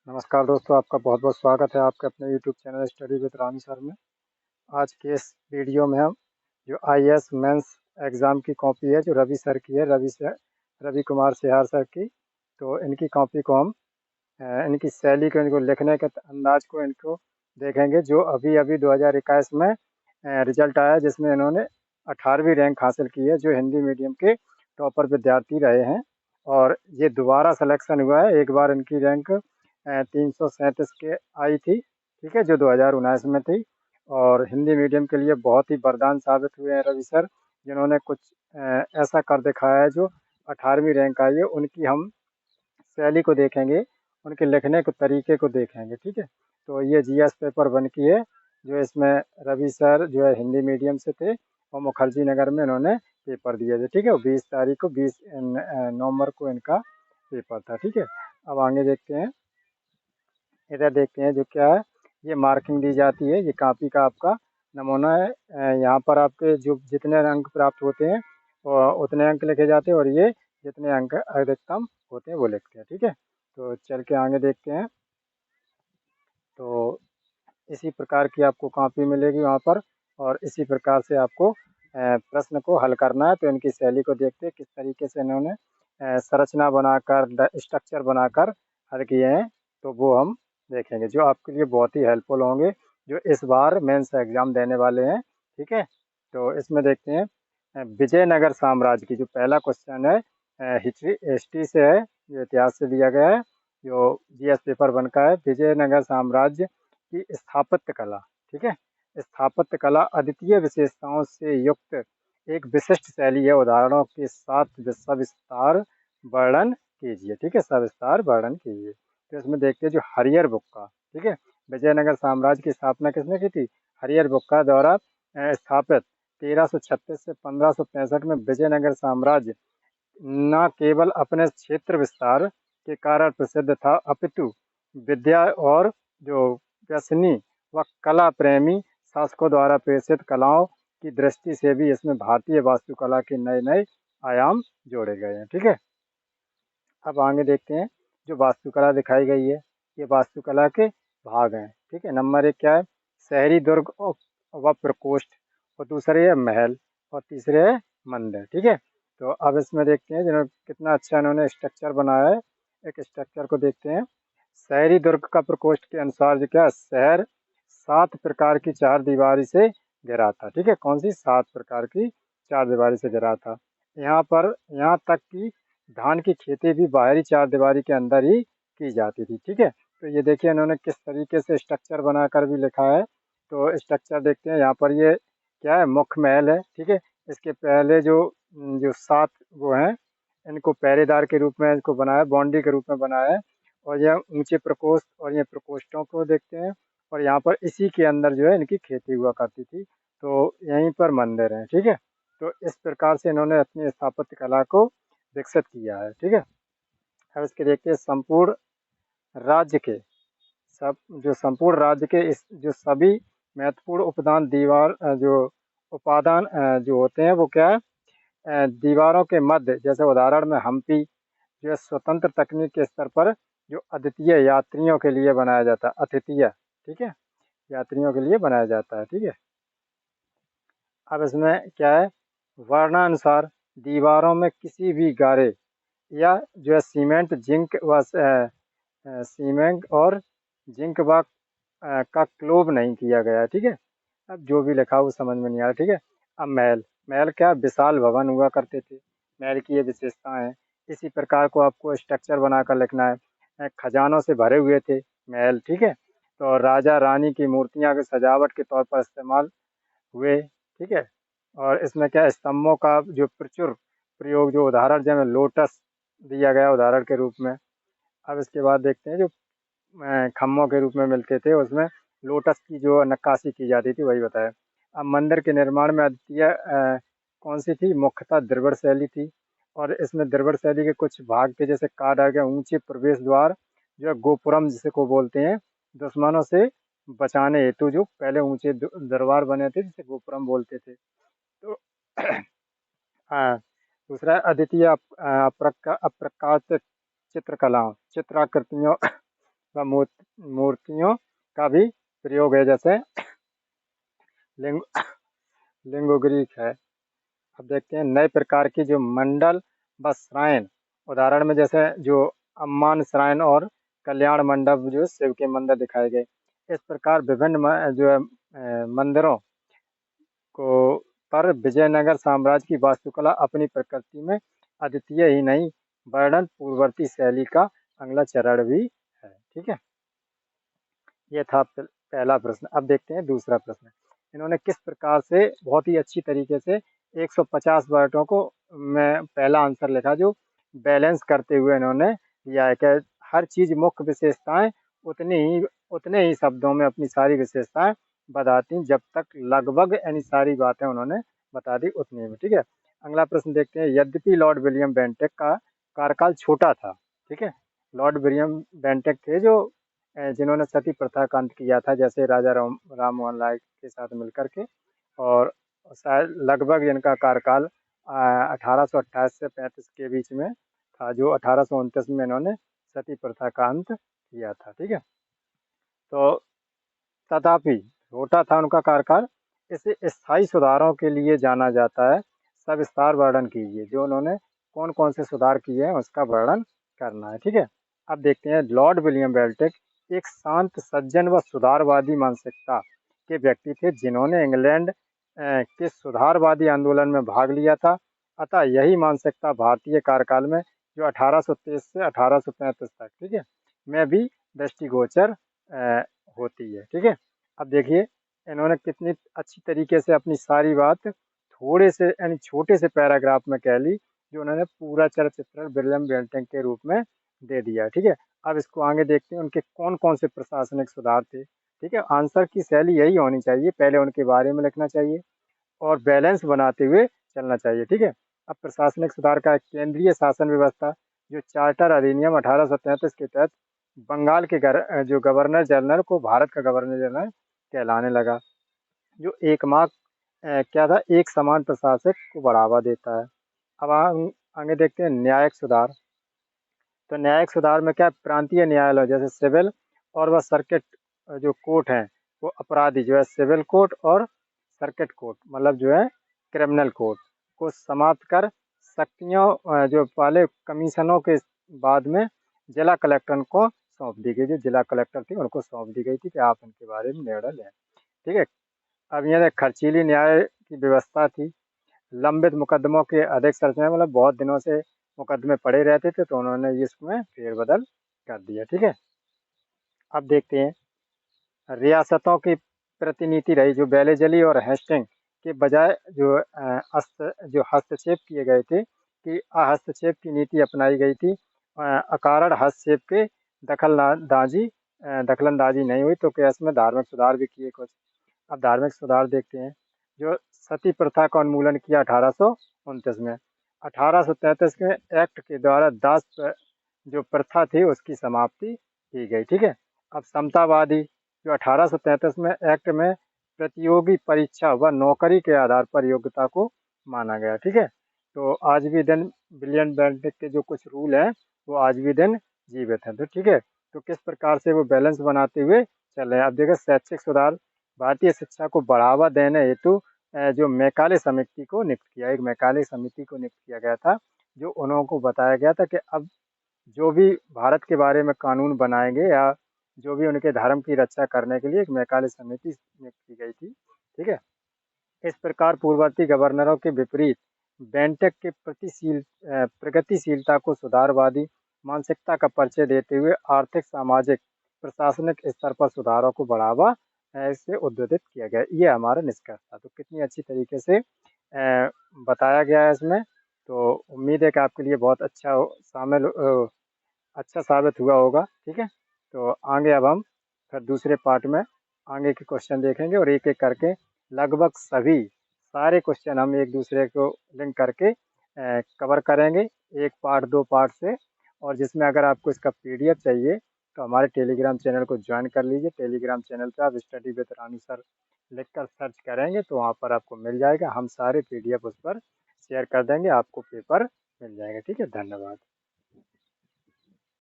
नमस्कार दोस्तों, आपका बहुत बहुत स्वागत है आपके अपने YouTube channel study with Rami sir में। आज के इस वीडियो में हम जो आईएएस मेंस एग्ज़ाम की कॉपी है जो रवि सर की है, रवि कुमार सिहार सर की। तो इनकी कॉपी को हम इनकी शैली को, इनको लिखने के अंदाज को इनको देखेंगे, जो अभी अभी 2021 में रिजल्ट आया, जिसमें इन्होंने 18वीं रैंक हासिल की है, जो हिंदी मीडियम के टॉपर विद्यार्थी रहे हैं। और ये दोबारा सिलेक्शन हुआ है, एक बार इनकी रैंक 337 के आई थी, ठीक है, जो 2019 में थी। और हिंदी मीडियम के लिए बहुत ही वरदान साबित हुए हैं रवि सर, जिन्होंने कुछ ऐसा कर दिखाया है जो 18वीं रैंक आई है। उनकी हम शैली को देखेंगे, उनके लिखने के तरीके को देखेंगे, ठीक है। तो ये जीएस पेपर 1 की है, जो इसमें रवि सर जो है हिंदी मीडियम से थे और मुखर्जी नगर में इन्होंने पेपर दिए थे, ठीक है। 20 तारीख को 20 नवंबर को इनका पेपर था, ठीक है। अब आगे देखते हैं, इधर देखते हैं जो क्या है, ये मार्किंग दी जाती है, ये कॉपी का आपका नमूना है। यहाँ पर आपके जो जितने अंक प्राप्त होते हैं उतने अंक लिखे जाते हैं, और ये जितने अंक अधिकतम होते हैं वो लिखते हैं, ठीक है। तो चल के आगे देखते हैं। तो इसी प्रकार की आपको कॉपी मिलेगी वहाँ पर, और इसी प्रकार से आपको प्रश्न को हल करना है। तो इनकी शैली को देखते हैं किस तरीके से इन्होंने संरचना बनाकर, स्ट्रक्चर बनाकर हल किए हैं। तो वो हम देखेंगे, जो आपके लिए बहुत ही हेल्पफुल होंगे, जो इस बार मेंस एग्जाम देने वाले हैं, ठीक है। तो इसमें देखते हैं विजयनगर साम्राज्य की जो पहला क्वेश्चन है, हिस्ट्री हिस्ट्री से है, जो इतिहास से दिया गया है, जो जीएस पेपर 1 का है। विजयनगर साम्राज्य की स्थापत्य कला, ठीक है। स्थापत्य कला अद्वितीय विशेषताओं से युक्त एक विशिष्ट शैली है, उदाहरणों के साथ सविस्तार वर्णन कीजिए, ठीक है, सविस्तार वर्णन कीजिए। तो इसमें देखते हैं जो हरियर बुक्का, ठीक है, विजयनगर साम्राज्य की स्थापना किसने की थी? हरियर बुक्का द्वारा स्थापित 1336 से 1565 में विजयनगर साम्राज्य न केवल अपने क्षेत्र विस्तार के कारण प्रसिद्ध था, अपितु विद्या और जो व्यसनी व कला प्रेमी शासकों द्वारा प्रेषित कलाओं की दृष्टि से भी इसमें भारतीय वास्तुकला के नए नए आयाम जोड़े गए हैं, ठीक है। अब आगे देखते हैं, जो वास्तुकला दिखाई गई है, ये वास्तुकला के भाग हैं, ठीक है। नंबर 1 क्या है? शहरी दुर्ग व प्रकोष्ठ, और दूसरे है महल, और तीसरे है मंदिर, ठीक है। तो अब इसमें देखते हैं जिन्होंने कितना अच्छा इन्होंने स्ट्रक्चर बनाया है। एक स्ट्रक्चर को देखते हैं। शहरी दुर्ग का प्रकोष्ठ के अनुसार जो क्या, शहर 7 प्रकार की चार दीवारी से घिरा था, ठीक है। कौन सी? 7 प्रकार की चार दीवारी से घिरा था। यहाँ पर यहाँ तक कि धान की खेती भी बाहरी चार दीवारी के अंदर ही की जाती थी, ठीक है। तो ये देखिए इन्होंने किस तरीके से स्ट्रक्चर बनाकर भी लिखा है। तो स्ट्रक्चर देखते हैं, यहाँ पर ये क्या है? मुख्य महल है, ठीक है। इसके पहले जो जो 7 वो हैं, इनको पहरेदार के रूप में इनको बनाया, बाउंड्री के रूप में बनाया है। और यह ऊंचे प्रकोष्ठ, और ये प्रकोष्ठों को देखते हैं। और यहाँ पर इसी के अंदर जो है इनकी खेती हुआ करती थी। तो यहीं पर मंदिर है, ठीक है। तो इस प्रकार से इन्होंने अपनी स्थापत्य कला को विकसित किया है, ठीक है। अब इसके देखते हैं संपूर्ण राज्य के सब जो संपूर्ण राज्य के इस जो सभी महत्वपूर्ण उपदान दीवार जो उपादान जो होते हैं वो क्या है? दीवारों के मध्य, जैसे उदाहरण में हम्पी, जो है स्वतंत्र तकनीक के स्तर पर जो अद्वितीय यात्रियों के लिए बनाया जाता है, अद्वितीय, ठीक है, यात्रियों के लिए बनाया जाता है, ठीक है। अब इसमें क्या है? वर्णानुसार दीवारों में किसी भी गारे या जो है सीमेंट और जिंक व का क्लोब नहीं किया गया है, ठीक है। अब जो भी लिखा वो समझ में नहीं आ रहा, ठीक है। अब महल, महल क्या? विशाल भवन हुआ करते थे, महल की ये विशेषताएं हैं। इसी प्रकार को आपको स्ट्रक्चर बनाकर लिखना है। खजानों से भरे हुए थे महल, ठीक है। तो राजा रानी की मूर्तियां के सजावट के तौर पर इस्तेमाल हुए, ठीक है। और इसमें क्या, स्तंभों का जो प्रचुर प्रयोग, जो उदाहरण जैसे लोटस दिया गया उदाहरण के रूप में। अब इसके बाद देखते हैं जो खम्भों के रूप में मिलते थे, उसमें लोटस की जो नक्काशी की जाती थी वही बताया। अब मंदिर के निर्माण में अद्वितीय कौन सी थी? मुख्यतः द्रविड़ शैली थी। और इसमें द्रविड़ शैली के कुछ भाग थे, जैसे कार्ड आ गया, ऊंचे प्रवेश द्वार, जो है गोपुरम जिसे को बोलते हैं, दुश्मनों से बचाने हेतु जो पहले ऊंचे दरबार बने थे जिसे गोपुरम बोलते थे। तो हाँ, दूसरा अद्वितीय अप्रकाशित चित्रकलाओं, चित्राकृतियों व मूर्तियों का भी प्रयोग है, जैसे लिंग लिंगो ग्रीक है। अब देखते हैं नए प्रकार की जो मंडल व श्राइन, उदाहरण में जैसे जो अम्मान श्राइन और कल्याण मंडप जो शिव के मंदिर दिखाए गए। इस प्रकार विभिन्न जो है मंदिरों को पर विजयनगर साम्राज्य की वास्तुकला अपनी प्रकृति में अद्वितीय ही नहीं, वर्णन पूर्ववर्ती शैली का अगला चरण भी है। ठीक है, ये था पहला प्रश्न। अब देखते हैं दूसरा प्रश्न। इन्होंने किस प्रकार से बहुत ही अच्छी तरीके से 150 वर्डों को मैं पहला आंसर लिखा, जो बैलेंस करते हुए इन्होंने दिया है कि हर चीज मुख्य विशेषताएं उतने ही शब्दों में अपनी सारी विशेषताएं बताती, जब तक लगभग यानी सारी बातें उन्होंने बता दी उतनी में। ठीक है, अगला प्रश्न देखते हैं। यद्यपि लॉर्ड विलियम बेंटिक का कार्यकाल छोटा था, ठीक है, लॉर्ड विलियम बेंटिक थे जो जिन्होंने सती प्रथा का अंत किया था, जैसे राजा राम मोहन राय के साथ मिलकर के, और शायद लगभग इनका कार्यकाल 1828 से 35 के बीच में था, जो 1829 में इन्होंने सती प्रथा का अंत किया था। ठीक है, तो तथापि छोटा था उनका कार्यकाल, इसे स्थायी सुधारों के लिए जाना जाता है। सविस्तार वर्णन कीजिए, जो उन्होंने कौन कौन से सुधार किए हैं उसका वर्णन करना है। ठीक है, अब देखते हैं। लॉर्ड विलियम बेल्टिक एक शांत, सज्जन व सुधारवादी मानसिकता के व्यक्ति थे, जिन्होंने इंग्लैंड के सुधारवादी आंदोलन में भाग लिया था। अतः यही मानसिकता भारतीय कार्यकाल में, जो 1823 से 1835 तक, ठीक है, में भी दृष्टिगोचर होती है। ठीक है, अब देखिए इन्होंने कितनी अच्छी तरीके से अपनी सारी बात थोड़े से यानी छोटे से पैराग्राफ में कह ली, जो उन्होंने पूरा चलचित्र विलियम बेंटिक के रूप में दे दिया। ठीक है, अब इसको आगे देखते हैं उनके कौन कौन से प्रशासनिक सुधार थे। ठीक है, आंसर की शैली यही होनी चाहिए, पहले उनके बारे में लिखना चाहिए और बैलेंस बनाते हुए चलना चाहिए। ठीक है, अब प्रशासनिक सुधार का केंद्रीय शासन व्यवस्था, जो चार्टर अधिनियम 1833 के तहत बंगाल के जो गवर्नर जनरल को भारत का गवर्नर जनरल कहलाने लगा, जो एकमात्र क्या था, एक समान प्रशासक को बढ़ावा देता है। अब आगे देखते हैं न्यायिक सुधार। तो न्यायिक सुधार में क्या, प्रांतीय न्यायालय जैसे सिविल और वह सर्किट जो कोर्ट हैं, वो अपराधी जो है सिविल कोर्ट और सर्किट कोर्ट मतलब जो है क्रिमिनल कोर्ट को समाप्त कर शक्तियों जो पहले कमीशनों के बाद में जिला कलेक्टर को सौंप दी गई, जो जिला कलेक्टर थी उनको सौंप दी गई थी कि आप उनके बारे में निर्णय लें। ठीक है, अब यह खर्चीली न्याय की व्यवस्था थी। लंबित मुकदमों के अधिक संरचना, मतलब बहुत दिनों से मुकदमे पड़े रहते थे, तो उन्होंने इसमें फेरबदल कर दिया। ठीक है, अब देखते हैं रियासतों की प्रतिनीति रही, जो बेलेजली और हेस्टिंग के बजाय जो हस्तक्षेप किए गए थे, कि हस्तक्षेप की नीति अपनाई गई थी। अकारण हस्तक्षेप के दखलंदाजी नहीं हुई, तो क्या इसमें धार्मिक सुधार भी किए कुछ। अब धार्मिक सुधार देखते हैं। जो सती प्रथा का उन्मूलन किया 1829 में। 1833 में एक्ट के द्वारा दास जो प्रथा थी उसकी समाप्ति की गई। ठीक है, अब समतावादी, जो 1833 में एक्ट में प्रतियोगी परीक्षा व नौकरी के आधार पर योग्यता को माना गया। ठीक है, तो आज भी दिन विलियम बेंटिक के जो कुछ रूल हैं वो आज भी दिन जीवित हैं। तो ठीक है, तो किस प्रकार से वो बैलेंस बनाते हुए चल रहे हैं। अब देखो शैक्षिक सुधार, भारतीय शिक्षा को बढ़ावा देने हेतु जो मैकाले समिति को नियुक्त किया, एक मैकाले समिति को नियुक्त किया गया था, जो उनको बताया गया था कि अब जो भी भारत के बारे में कानून बनाएंगे या जो भी उनके धर्म की रक्षा करने के लिए एक मैकाले समिति नियुक्त की गई थी। ठीक है, इस प्रकार पूर्ववर्ती गवर्नरों के विपरीत बेंटिक के प्रगतिशीलता को सुधारवादी मानसिकता का परिचय देते हुए आर्थिक, सामाजिक, प्रशासनिक स्तर पर सुधारों को बढ़ावा इससे उद्बोधित किया गया। ये हमारा निष्कर्ष था। तो कितनी अच्छी तरीके से बताया गया है इसमें। तो उम्मीद है कि आपके लिए बहुत अच्छा साबित हुआ होगा। ठीक है, तो आगे अब हम फिर दूसरे पार्ट में आगे के क्वेश्चन देखेंगे और एक एक करके लगभग सभी सारे क्वेश्चन हम एक दूसरे को लिंक करके कवर करेंगे, एक पार्ट दो पार्ट से। और जिसमें अगर आपको इसका पीडीएफ चाहिए तो हमारे टेलीग्राम चैनल को ज्वाइन कर लीजिए। टेलीग्राम चैनल पर आप स्टडी विद रानू सर लिख कर सर्च करेंगे तो वहाँ पर आपको मिल जाएगा। हम सारे पीडीएफ उस पर शेयर कर देंगे, आपको पेपर मिल जाएगा। ठीक है, धन्यवाद।